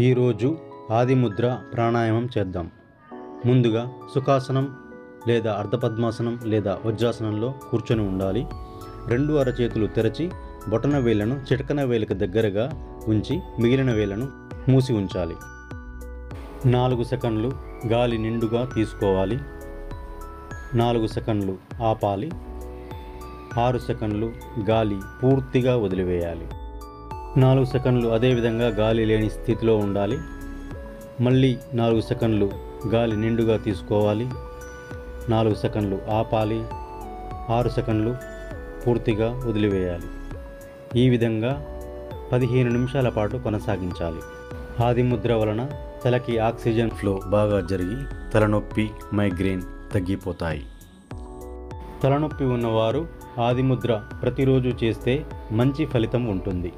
ఈరోజు ఆదిముద్ర ప్రాణాయామం చేద్దాం. ముందుగా సుఖాసనం లేదా అర్ధపద్మాసనం లేదా వజ్రాసనంలో కూర్చొని ఉండాలి. రెండు అరచేతులు తెరచి బొటన వేళ్లను చిటకన వేలికి దగ్గరగా ఉంచి మిగిలిన వేళ్లను మూసి ఉంచాలి. 4 సెకండ్లు గాలి నిండుగా తీసుకోవాలి. 4 సెకండ్లు ఆపాలి. 6 సెకండ్లు గాలి పూర్తిగా వదిలివేయాలి. 4 సెకండ్లు అదేవిధంగా గాలి లేని స్థితిలో ఉండాలి. మళ్ళీ 4 సెకండ్లు గాలి నిండుగా తీసుకోవాలి. 4 సెకండ్లు ఆపాలి. 6 సెకండ్లు పూర్తిగా వదిలివేయాలి. ఈ విధంగా 15 నిమిషాల పాటు కొనసాగించాలి. ఆదిముద్ర వలన తలకి ఆక్సిజన్ ఫ్లో బాగా జరిగి తలనొప్పి, మైగ్రేన్ తగ్గిపోతాయి. తలనొప్పి ఉన్నవారు ఆదిముద్ర ప్రతిరోజు చేస్తే మంచి ఫలితం ఉంటుంది.